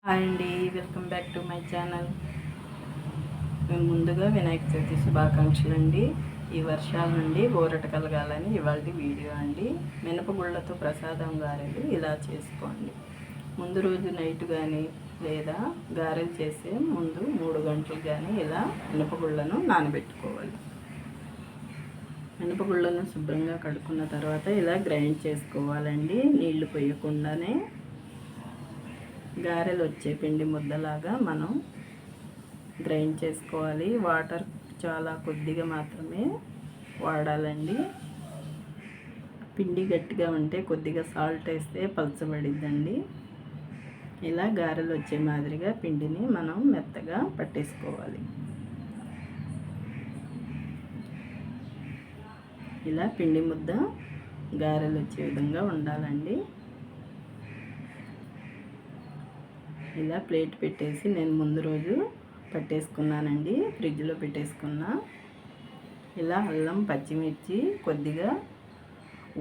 Hi అండి, welcome back to my channel. మేము ముందుగా వినాయక చవితి శుభాకాంక్షలు అండి. ఈ వర్షాల నుండి ఊరట కలగాలని ఇవాళ వీడియో అండి. మినపగుళ్ళతో ప్రసాదం గారెలు ఇలా చేసుకోండి. ముందు రోజు నైట్ కానీ లేదా గారెలు చేసే ముందు 3 గంటలు కానీ ఇలా మినపగుళ్ళను నానబెట్టుకోవాలి. మినపగుళ్ళను శుభ్రంగా కడుక్కున్న తర్వాత ఇలా గ్రైండ్ చేసుకోవాలండి. నీళ్లు పోయకుండానే గారెలు వచ్చే పిండి ముద్దలాగా మనం గ్రైండ్ చేసుకోవాలి. వాటర్ చాలా కొద్దిగా మాత్రమే వాడాలండి. పిండి గట్టిగా ఉంటే కొద్దిగా సాల్ట్ వేస్తే పలచబడిద్దండి. ఇలా గారెలు వచ్చే మాదిరిగా పిండిని మనం మెత్తగా పట్టేసుకోవాలి. ఇలా పిండి ముద్ద గారెలు వచ్చే విధంగా ఉండాలండి. ఇలా ప్లేట్ పెట్టేసి నేను ముందు రోజు పట్టేసుకున్నానండి, ఫ్రిడ్జ్లో పెట్టేసుకున్నా. ఇలా అల్లం, పచ్చిమిర్చి, కొద్దిగా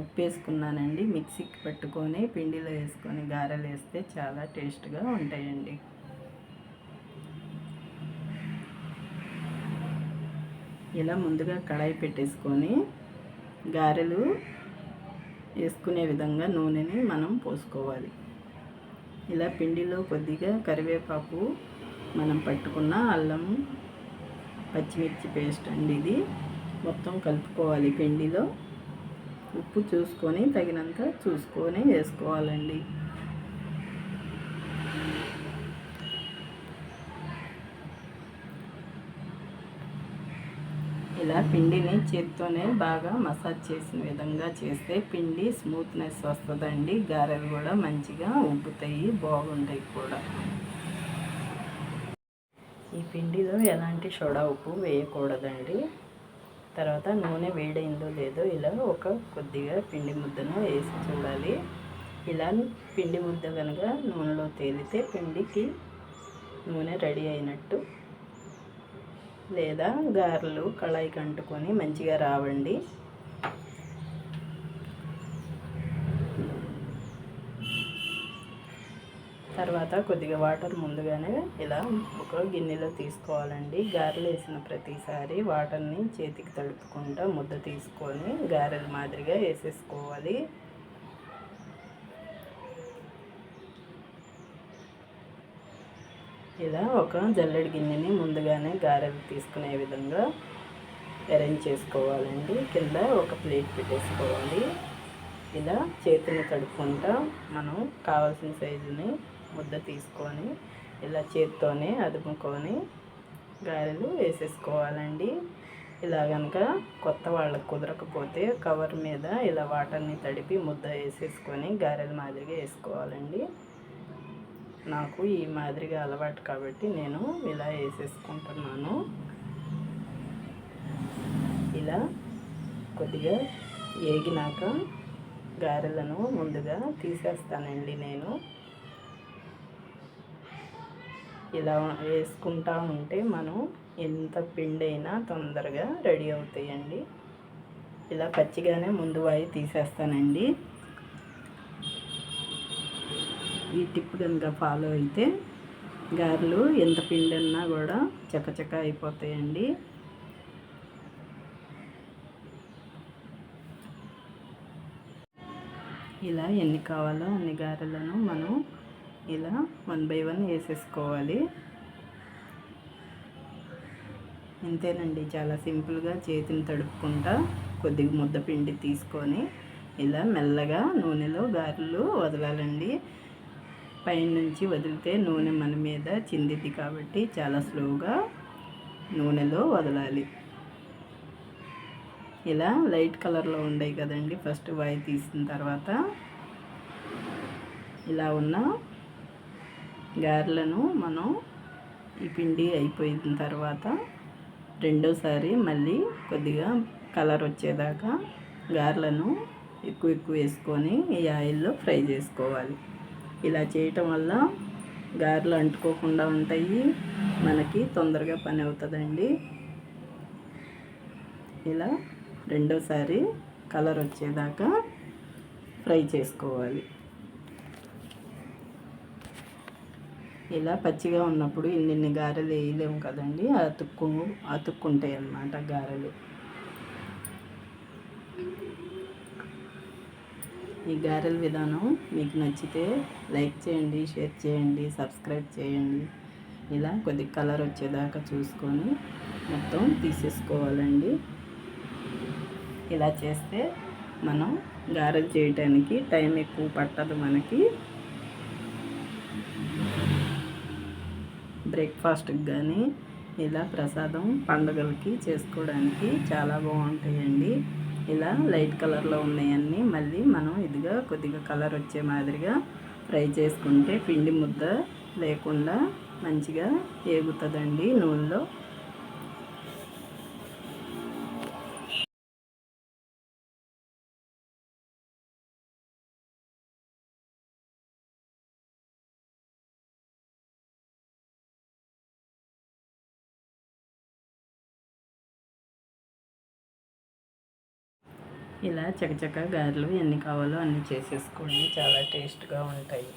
ఉప్పు వేసుకున్నానండి. మిక్సీకి పట్టుకొని పిండిలో వేసుకొని గారెలు వేస్తే చాలా టేస్ట్గా ఉంటాయండి. ఇలా ముందుగా కడాయి పెట్టేసుకొని గారెలు వేసుకునే విధంగా నూనెని మనం పోసుకోవాలి. ఇలా పిండిలో కొద్దిగా కరివేపాకు, మనం పట్టుకున్న అల్లం, పచ్చిమిర్చి పేస్ట్ అండి, ఇది మొత్తం కలుపుకోవాలి. పిండిలో ఉప్పు చూసుకొని తగినంత చూసుకొని వేసుకోవాలండి. ఇలా పిండిని చేత్తోనే బాగా మసాజ్ చేసిన విధంగా చేస్తే పిండి స్మూత్నెస్ వస్తుందండి. గారెలు కూడా మంచిగా ఉబ్బుతాయి, బాగుంటాయి కూడా. ఈ పిండిలో ఎలాంటి సోడా ఉప్పు వేయకూడదండి. తర్వాత నూనె వేడైందో లేదో ఇలా కొద్దిగా పిండి ముద్దను వేసి చూడాలి. ఇలా పిండి ముద్ద కనుక నూనెలో తేలితే పిండికి నూనె రెడీ అయినట్టు. లేదా గారెలు కళాయికి అంటుకొని మంచిగా రావండి. తర్వాత కొద్దిగా వాటర్ ముందుగానే ఇలా ఒక గిన్నెలో తీసుకోవాలండి. గారెలు వేసిన ప్రతిసారి వాటర్ని చేతికి తడుపుకుంటూ ముద్ద తీసుకొని గారెల మాదిరిగా వేసేసుకోవాలి. ఇలా ఒక జల్లెడి గిన్నెని ముందుగానే గారెలు తీసుకునే విధంగా అరేంజ్ చేసుకోవాలండి. కింద ఒక ప్లేట్ పెట్టేసుకోవాలి. ఇలా చేతిని తడుపుకుంటా మనం కావాల్సిన సైజుని ముద్ద తీసుకొని ఇలా చేతితోనే అదుపుకొని గారెలు వేసేసుకోవాలండి. ఇలా కనుక కొత్త వాళ్ళకు కుదరకపోతే కవర్ మీద ఇలా వాటర్ని తడిపి ముద్ద వేసేసుకొని గారెల మాదిరిగా వేసుకోవాలండి. నాకు ఈ మాదిరిగా అలవాటు కాబట్టి నేను ఇలా వేసేసుకుంటున్నాను. ఇలా కొద్దిగా ఏగినాక గారెలను ముందుగా తీసేస్తానండి. నేను ఇలా వేసుకుంటా ఉంటే మనం ఎంత పిండి అయినా తొందరగా రెడీ అవుతాయండి. ఇలా పచ్చిగానే ముందు వాయి తీసేస్తానండి. ఈ టిప్ కనుక ఫాలో అయితే గారెలు ఎంత పిండి ఉన్నా కూడా చకచక అయిపోతాయండి. ఇలా ఎన్ని కావాలో అన్ని గారెలను మనం ఇలా 1 by 1 వేసేసుకోవాలి. అంతేనండి, చాలా సింపుల్గా చేతిని తడుపుకుంటా కొద్దిగా ముద్ద పిండి తీసుకొని ఇలా మెల్లగా నూనెలో గారెలు వదలాలండి. పైనుంచి వదిలితే నూనె మన మీద చిందిద్ది కాబట్టి చాలా స్లోగా నూనెలో వదలాలి. ఇలా లైట్ కలర్లో ఉండేవి కదండి, ఫస్ట్ వాయి తీసిన తర్వాత ఇలా ఉన్న గారెలను మనం ఈ పిండి అయిపోయిన తర్వాత రెండోసారి మళ్ళీ కొద్దిగా కలర్ వచ్చేదాకా గారెలను ఎక్కువ వేసుకొని ఈ ఆయిల్లో ఫ్రై చేసుకోవాలి. ఇలా చేయటం వల్ల గారెలు అంటుకోకుండా ఉంటాయి, మనకి తొందరగా పని అవుతుందండి. ఇలా రెండోసారి కలర్ వచ్చేదాకా ఫ్రై చేసుకోవాలి. ఇలా పచ్చిగా ఉన్నప్పుడు ఇన్ని గారెలు వేయలేము కదండి, అతుక్కుంటాయి అన్నమాట గారెలు. ఈ గారెల విధానం మీకు నచ్చితే లైక్ చేయండి, షేర్ చేయండి, సబ్స్క్రైబ్ చేయండి. ఇలా కొద్దిగా కలర్ వచ్చేదాకా చూసుకొని మొత్తం తీసేసుకోవాలండి. ఇలా చేస్తే మనం గారెలు చేయడానికి టైం ఎక్కువ పట్టదు. మనకి బ్రేక్ఫాస్ట్కి కానీ ఇలా ప్రసాదం పండుగలకి చేసుకోవడానికి చాలా బాగుంటాయండి. ఇలా లైట్ కలర్లో ఉన్నాయన్నీ మళ్ళీ మనం ఇదిగా కొద్దిగా కలర్ వచ్చే మాదిరిగా ఫ్రై చేసుకుంటే పిండి ముద్ద లేకుండా మంచిగా ఏగుతుందండి నూనెలో. ఇలా చకచక గారెలు ఎన్ని కావాలో అన్ని చేసేసుకోండి, చాలా టేస్ట్గా ఉంటాయి.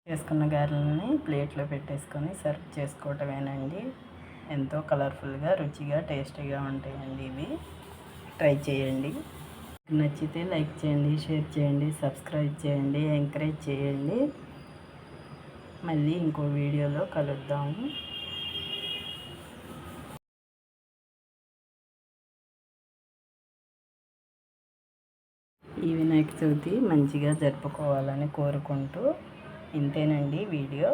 చేసుకున్న గారెలని ప్లేట్లో పెట్టేసుకొని సర్వ్ చేసుకోవటమేనండి. ఎంతో కలర్ఫుల్గా, రుచిగా, టేస్టీగా ఉంటాయండి ఇవి. ట్రై చేయండి. నచ్చితే లైక్ చేయండి, షేర్ చేయండి, సబ్స్క్రైబ్ చేయండి, ఎంకరేజ్ చేయండి. మళ్ళీ ఇంకో వీడియోలో కలుద్దాము. ఈ వినాయక చవితి మంచిగా జరుపుకోవాలని కోరుకుంటూ ఇంతేనండి వీడియో.